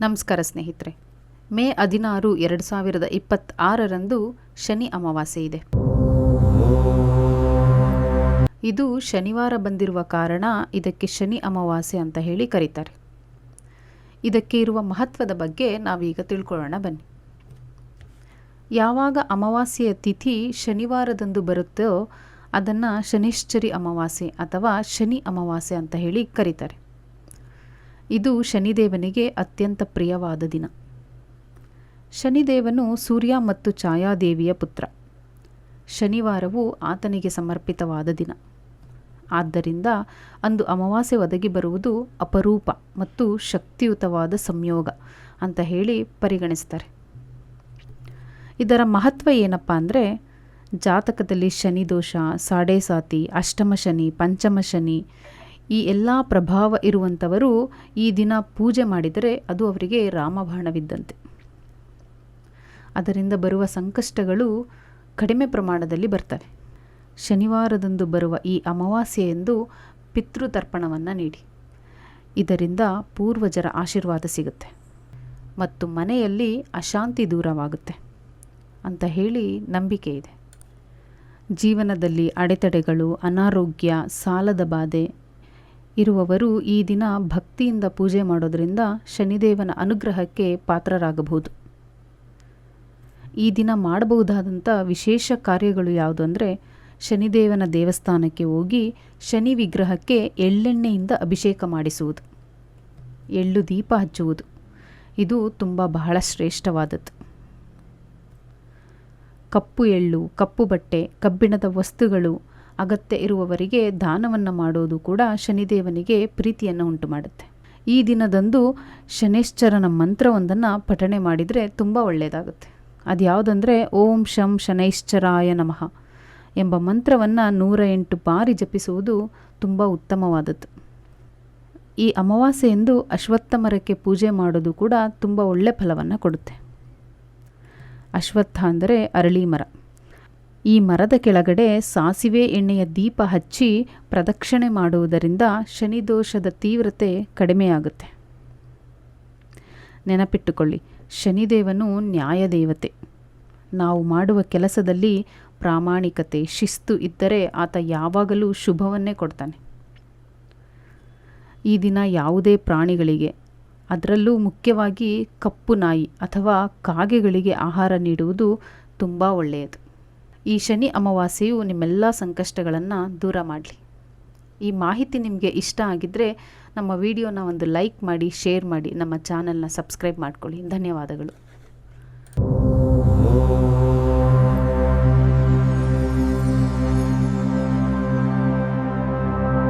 ನಮಸ್ಕಾರ ಸ್ನೇಹಿತರೆ. ಮೇ 16, 2026ರಂದು ಶನಿ ಅಮಾವಾಸ್ಯೆ ಇದೆ. ಇದು ಶನಿವಾರ ಬಂದಿರುವ ಕಾರಣ ಇದಕ್ಕೆ ಶನಿ ಅಮಾವಾಸ್ಯೆ ಅಂತ ಹೇಳಿ ಕರೀತಾರೆ. ಇದಕ್ಕೆ ಇರುವ ಮಹತ್ವದ ಬಗ್ಗೆ ನಾವೀಗ ತಿಳ್ಕೊಳ್ಳೋಣ ಬನ್ನಿ. ಯಾವಾಗ ಅಮಾವಾಸ್ಯೆಯ ತಿಥಿ ಶನಿವಾರದಂದು ಬರುತ್ತೋ ಅದನ್ನು ಶನಿಶ್ಚರಿ ಅಮಾವಾಸ್ಯೆ ಅಥವಾ ಶನಿ ಅಮಾವಾಸ್ಯೆ ಅಂತ ಹೇಳಿ ಕರೀತಾರೆ. ಇದು ಶನಿದೇವನಿಗೆ ಅತ್ಯಂತ ಪ್ರಿಯವಾದ ದಿನ. ಶನಿದೇವನು ಸೂರ್ಯ ಮತ್ತು ಛಾಯಾದೇವಿಯ ಪುತ್ರ. ಶನಿವಾರವು ಆತನಿಗೆ ಸಮರ್ಪಿತವಾದ ದಿನ. ಆದ್ದರಿಂದ ಅಂದು ಅಮಾವಾಸ್ಯೆ ಒದಗಿ ಬರುವುದು ಅಪರೂಪ ಮತ್ತು ಶಕ್ತಿಯುತವಾದ ಸಂಯೋಗ ಅಂತ ಹೇಳಿ ಪರಿಗಣಿಸ್ತಾರೆ. ಇದರ ಮಹತ್ವ ಏನಪ್ಪ ಅಂದರೆ, ಜಾತಕದಲ್ಲಿ ಶನಿ ದೋಷ, ಸಾಡೆ ಸಾತಿ, ಅಷ್ಟಮ ಶನಿ, ಪಂಚಮ ಶನಿ ಈ ಎಲ್ಲ ಪ್ರಭಾವ ಇರುವಂಥವರು ಈ ದಿನ ಪೂಜೆ ಮಾಡಿದರೆ ಅದು ಅವರಿಗೆ ರಾಮಬಾಣವಿದ್ದಂತೆ. ಅದರಿಂದ ಬರುವ ಸಂಕಷ್ಟಗಳು ಕಡಿಮೆ ಪ್ರಮಾಣದಲ್ಲಿ ಬರ್ತವೆ. ಶನಿವಾರದಂದು ಬರುವ ಈ ಅಮಾವಾಸ್ಯೆಯೆಂದು ಪಿತೃತರ್ಪಣವನ್ನು ನೀಡಿ. ಇದರಿಂದ ಪೂರ್ವಜರ ಆಶೀರ್ವಾದ ಸಿಗುತ್ತೆ ಮತ್ತು ಮನೆಯಲ್ಲಿ ಅಶಾಂತಿ ದೂರವಾಗುತ್ತೆ ಅಂತ ಹೇಳಿ ನಂಬಿಕೆ ಇದೆ. ಜೀವನದಲ್ಲಿ ಅಡೆತಡೆಗಳು, ಅನಾರೋಗ್ಯ, ಸಾಲದ ಬಾಧೆ ಇರುವವರು ಈ ದಿನ ಭಕ್ತಿಯಿಂದ ಪೂಜೆ ಮಾಡೋದರಿಂದ ಶನಿದೇವನ ಅನುಗ್ರಹಕ್ಕೆ ಪಾತ್ರರಾಗಬಹುದು. ಈ ದಿನ ಮಾಡಬಹುದಾದಂಥ ವಿಶೇಷ ಕಾರ್ಯಗಳು ಯಾವುದು ಅಂದರೆ, ಶನಿದೇವನ ದೇವಸ್ಥಾನಕ್ಕೆ ಹೋಗಿ ಶನಿ ವಿಗ್ರಹಕ್ಕೆ ಎಳ್ಳೆಣ್ಣೆಯಿಂದ ಅಭಿಷೇಕ ಮಾಡಿಸುವುದು, ಎಳ್ಳು ದೀಪ ಹಚ್ಚುವುದು. ಇದು ಬಹಳ ಶ್ರೇಷ್ಠವಾದದ್ದು. ಕಪ್ಪು ಎಳ್ಳು, ಕಪ್ಪು ಬಟ್ಟೆ, ಕಬ್ಬಿಣದ ವಸ್ತುಗಳು ಅಗತ್ಯ ಇರುವವರಿಗೆ ದಾನವನ್ನು ಮಾಡೋದು ಕೂಡ ಶನಿದೇವನಿಗೆ ಪ್ರೀತಿಯನ್ನು ಉಂಟು ಮಾಡುತ್ತೆ. ಈ ದಿನದಂದು ಶನೈಶ್ಚರನ ಮಂತ್ರವೊಂದನ್ನು ಪಠಣೆ ಮಾಡಿದರೆ ತುಂಬ ಒಳ್ಳೆಯದಾಗುತ್ತೆ. ಅದು ಯಾವುದಂದರೆ, ಓಂ ಶಂ ಶನೈಶ್ಚರಾಯ ನಮಃ ಎಂಬ ಮಂತ್ರವನ್ನು 108 ಬಾರಿ ಜಪಿಸುವುದು ತುಂಬ ಉತ್ತಮವಾದದ್ದು. ಈ ಅಮಾವಾಸ್ಯೆಯಂದು ಅಶ್ವತ್ಥ ಮರಕ್ಕೆ ಪೂಜೆ ಮಾಡೋದು ಕೂಡ ತುಂಬ ಒಳ್ಳೆಯ ಫಲವನ್ನು ಕೊಡುತ್ತೆ. ಅಶ್ವತ್ಥ ಅಂದರೆ ಅರಳಿ ಮರ. ಈ ಮರದ ಕೆಳಗಡೆ ಸಾಸಿವೆ ಎಣ್ಣೆಯ ದೀಪ ಹಚ್ಚಿ ಪ್ರದಕ್ಷಿಣೆ ಮಾಡುವುದರಿಂದ ಶನಿದೋಷದ ತೀವ್ರತೆ ಕಡಿಮೆಯಾಗುತ್ತೆ. ನೆನಪಿಟ್ಟುಕೊಳ್ಳಿ, ಶನಿದೇವನು ನ್ಯಾಯದೇವತೆ. ನಾವು ಮಾಡುವ ಕೆಲಸದಲ್ಲಿ ಪ್ರಾಮಾಣಿಕತೆ, ಶಿಸ್ತು ಇದ್ದರೆ ಆತ ಯಾವಾಗಲೂ ಶುಭವನ್ನೇ ಕೊಡ್ತಾನೆ. ಈ ದಿನ ಯಾವುದೇ ಪ್ರಾಣಿಗಳಿಗೆ, ಅದರಲ್ಲೂ ಮುಖ್ಯವಾಗಿ ಕಪ್ಪು ನಾಯಿ ಅಥವಾ ಕಾಗೆಗಳಿಗೆ ಆಹಾರ ನೀಡುವುದು ತುಂಬ ಒಳ್ಳೆಯದು. ಈ ಶನಿ ಅಮಾವಾಸ್ಯೆಯು ನಿಮ್ಮೆಲ್ಲ ಸಂಕಷ್ಟಗಳನ್ನು ದೂರ ಮಾಡಲಿ. ಈ ಮಾಹಿತಿ ನಿಮಗೆ ಇಷ್ಟ ಆಗಿದ್ದರೆ ನಮ್ಮ ವಿಡಿಯೋನ ಒಂದು ಲೈಕ್ ಮಾಡಿ, ಶೇರ್ ಮಾಡಿ, ನಮ್ಮ ಚಾನಲ್ನ ಸಬ್ಸ್ಕ್ರೈಬ್ ಮಾಡ್ಕೊಳ್ಳಿ. ಧನ್ಯವಾದಗಳು.